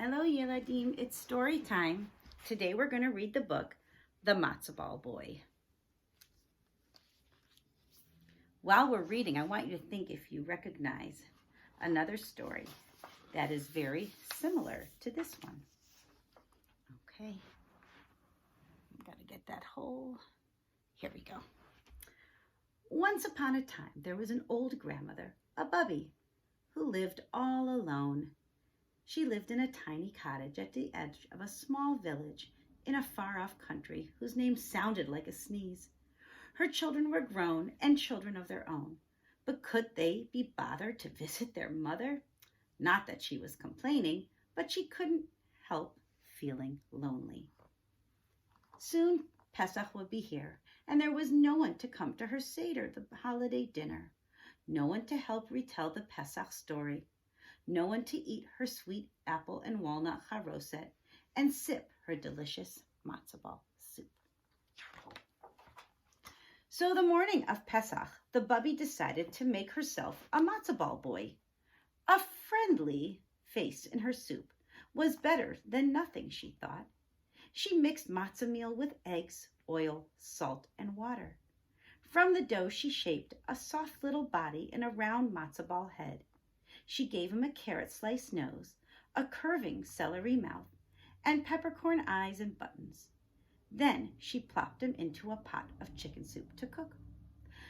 Hello, Yeladim. It's story time. Today we're going to read the book, The Matzo Ball Boy. While we're reading, I want you to think if you recognize another story that is very similar to this one. Okay. I've got to get that whole. Here we go. Once upon a time, there was an old grandmother, a bubby, who lived all alone. She lived in a tiny cottage at the edge of a small village in a far-off country whose name sounded like a sneeze. Her children were grown and children of their own, but could they be bothered to visit their mother? Not that she was complaining, but she couldn't help feeling lonely. Soon Pesach would be here, and there was no one to come to her Seder, the holiday dinner, no one to help retell the Pesach story, no one to eat her sweet apple and walnut charoset and sip her delicious matzo ball soup. So the morning of Pesach, the bubby decided to make herself a matzo ball boy. A friendly face in her soup was better than nothing, she thought. She mixed matzah meal with eggs, oil, salt, and water. From the dough, she shaped a soft little body in a round matzo ball head. She gave him a carrot-sliced nose, a curving celery mouth, and peppercorn eyes and buttons. Then she plopped him into a pot of chicken soup to cook.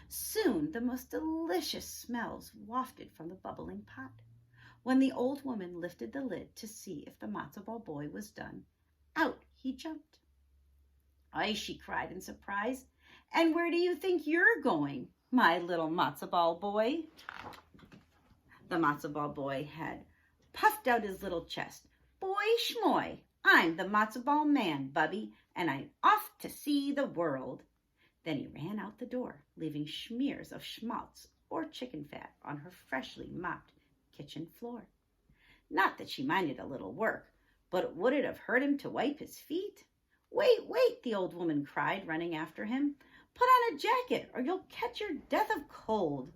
Soon the most delicious smells wafted from the bubbling pot. When the old woman lifted the lid to see if the matzo ball boy was done, out he jumped. "Ay," she cried in surprise, "and where do you think you're going, my little matzo ball boy?" The matzo ball boy had puffed out his little chest. "Boy schmoy, I'm the matzo ball man, bubby, and I'm off to see the world." Then he ran out the door, leaving smears of schmaltz or chicken fat on her freshly mopped kitchen floor. Not that she minded a little work, but would it have hurt him to wipe his feet? "Wait, wait," the old woman cried, running after him. "Put on a jacket or you'll catch your death of cold."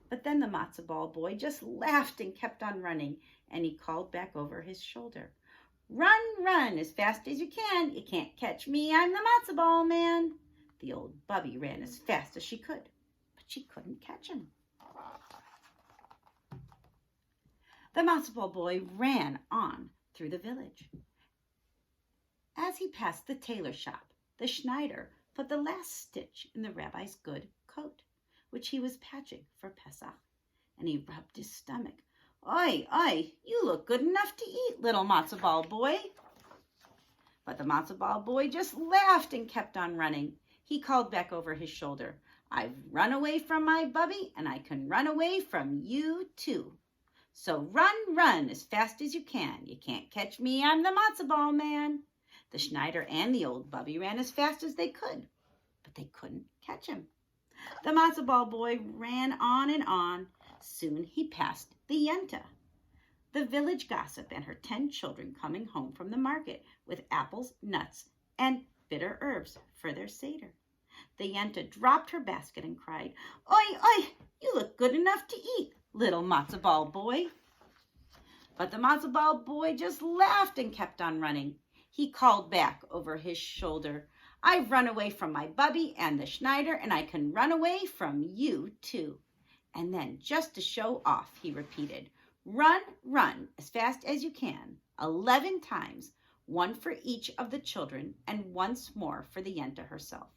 But then the matzo ball boy just laughed and kept on running, and he called back over his shoulder, "Run, run, as fast as you can. You can't catch me, I'm the matzo ball man." The old bubby ran as fast as she could, but she couldn't catch him. The matzo ball boy ran on through the village. As he passed the tailor shop, the Schneider put the last stitch in the rabbi's good coat, which he was patching for Pesach, and he rubbed his stomach. "Oi, oi, you look good enough to eat, little matzo ball boy." But the matzo ball boy just laughed and kept on running. He called back over his shoulder, "I've run away from my bubby, and I can run away from you too. So run, run, as fast as you can. You can't catch me, I'm the matzo ball man." The Schneider and the old bubby ran as fast as they could, but they couldn't catch him. The matzo ball boy ran on and on. Soon he passed the Yenta, the village gossip, and her 10 children coming home from the market with apples, nuts, and bitter herbs for their Seder. The Yenta dropped her basket and cried, "Oi, oi, you look good enough to eat, little matzo ball boy." But the matzo ball boy just laughed and kept on running. He called back over his shoulder, "I've run away from my bubby and the Schneider, and I can run away from you too." And then, just to show off, he repeated, "Run, run, as fast as you can," 11 times, one for each of the children and once more for the Yenta herself.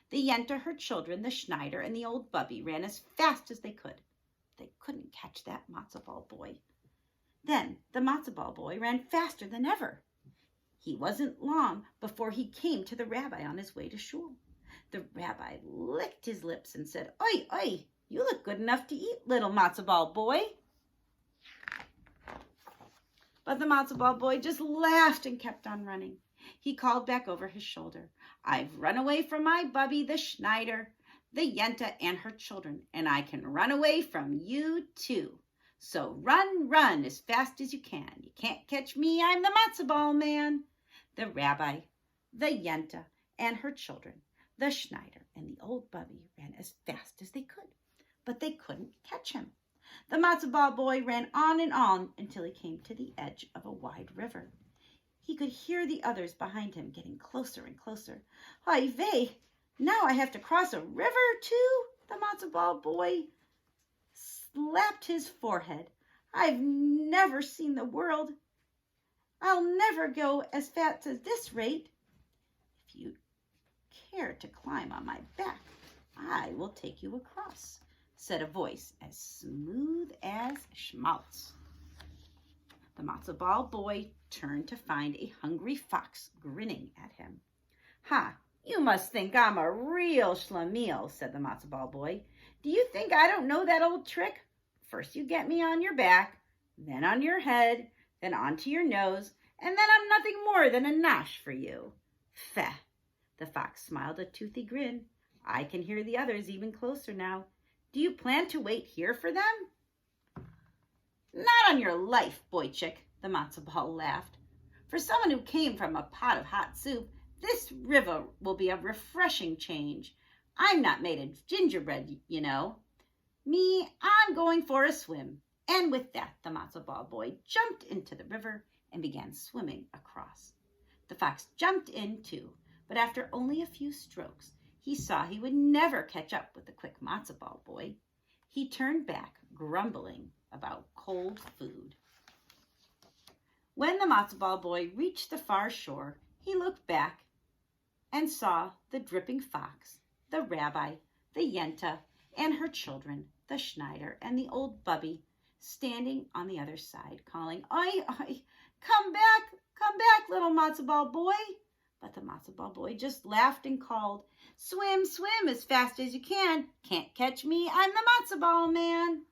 The Yenta, her children, the Schneider, and the old bubby ran as fast as they could. They couldn't catch that matzo ball boy. Then the matzo ball boy ran faster than ever. He wasn't long before he came to the rabbi on his way to shul. The rabbi licked his lips and said, "Oi, oi, you look good enough to eat, little matzo ball boy." But the matzo ball boy just laughed and kept on running. He called back over his shoulder, "I've run away from my bubby, the Schneider, the Yenta, and her children, and I can run away from you too. So run, run, as fast as you can. You can't catch me, I'm the matzo ball man." The rabbi, the Yenta, and her children, the Schneider, and the old bubby ran as fast as they could, but they couldn't catch him. The matzo ball boy ran on and on until he came to the edge of a wide river. He could hear the others behind him getting closer and closer. Ay vey, now I have to cross a river too? The matzo ball boy slapped his forehead. I've never seen the world. I'll never go as fast as this rate. If you care to climb on my back, I will take you across, said a voice as smooth as schmaltz. The matzo ball boy turned to find a hungry fox grinning at him. Ha, you must think I'm a real schlemiel, said the matzo ball boy. Do you think I don't know that old trick? First you get me on your back, then on your head, then onto your nose, and then I'm nothing more than a nosh for you. Feh! The fox smiled a toothy grin. I can hear the others even closer now. Do you plan to wait here for them? Not on your life, boy chick, the matzo ball laughed. For someone who came from a pot of hot soup, this river will be a refreshing change. I'm not made of gingerbread, you know. Me, I'm going for a swim. And with that, the matzo ball boy jumped into the river and began swimming across. The fox jumped in too, but after only a few strokes, he saw he would never catch up with the quick matzo ball boy. He turned back, grumbling about cold food. When the matzo ball boy reached the far shore, he looked back and saw the dripping fox, the rabbi, the yenta, and her children, the Schneider and the old bubby, standing on the other side, calling, "Oi, oi, come back, little matzo ball boy." But the matzo ball boy just laughed and called, "Swim, swim as fast as you can. Can't catch me, I'm the matzo ball man."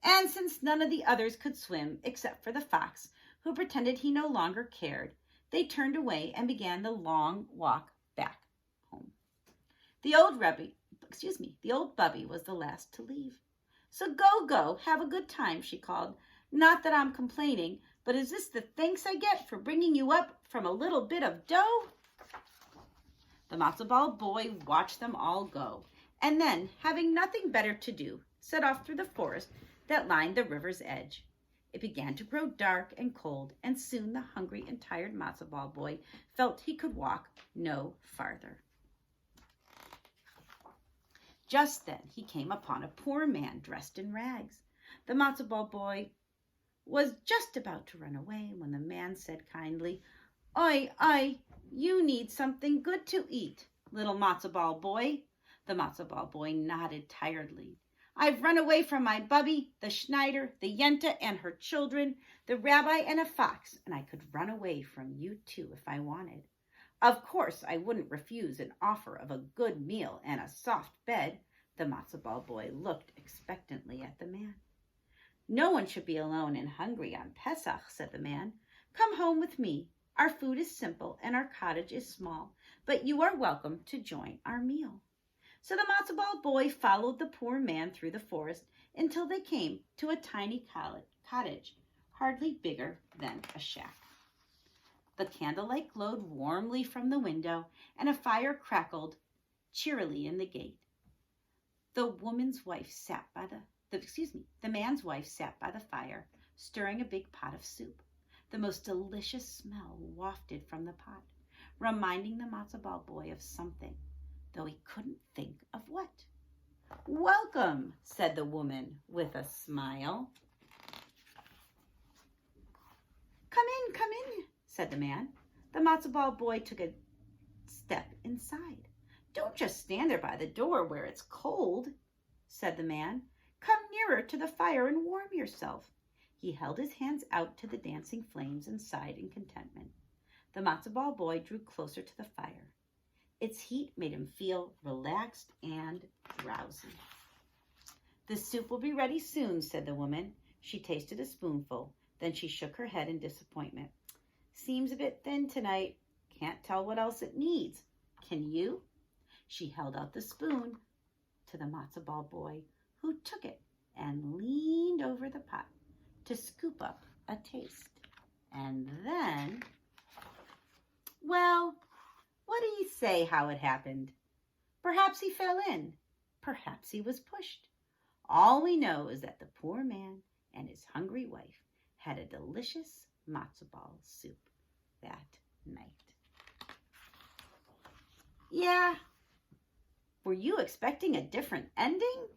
And since none of the others could swim except for the fox, who pretended he no longer cared, they turned away and began the long walk back home. The old bubby was the last to leave. "So go, have a good time," she called. "Not that I'm complaining, but is this the thanks I get for bringing you up from a little bit of dough?" The matzo ball boy watched them all go, and then, having nothing better to do, set off through the forest that lined the river's edge. It began to grow dark and cold, and soon the hungry and tired matzo ball boy felt he could walk no farther. Just then he came upon a poor man dressed in rags. The matzo ball boy was just about to run away when the man said kindly, "Oi, you need something good to eat, little matzo ball boy." The matzo ball boy nodded tiredly. "I've run away from my bubby, the Schneider, the yenta and her children, the rabbi and a fox, and I could run away from you too if I wanted. Of course, I wouldn't refuse an offer of a good meal and a soft bed." The matzo ball boy looked expectantly at the man. "No one should be alone and hungry on Pesach," said the man. "Come home with me. Our food is simple and our cottage is small, but you are welcome to join our meal." So the matzo ball boy followed the poor man through the forest until they came to a tiny cottage, hardly bigger than a shack. The candlelight glowed warmly from the window, and a fire crackled cheerily in the gate. The man's wife sat by the fire, stirring a big pot of soup. The most delicious smell wafted from the pot, reminding the matzo ball boy of something, though he couldn't think of what. "Welcome," said the woman with a smile. Come in, said the man. The matzo ball boy took a step inside. "Don't just stand there by the door where it's cold," said the man. "Come nearer to the fire and warm yourself." He held his hands out to the dancing flames and sighed in contentment. The matzo ball boy drew closer to the fire. Its heat made him feel relaxed and drowsy. "The soup will be ready soon," said the woman. She tasted a spoonful, then she shook her head in disappointment. "Seems a bit thin tonight. Can't tell what else it needs. Can you?" She held out the spoon to the matzo ball boy, who took it and leaned over the pot to scoop up a taste. And then, well, what do you say how it happened? Perhaps he fell in. Perhaps he was pushed. All we know is that the poor man and his hungry wife had a delicious matzo ball soup that night. Yeah, were you expecting a different ending?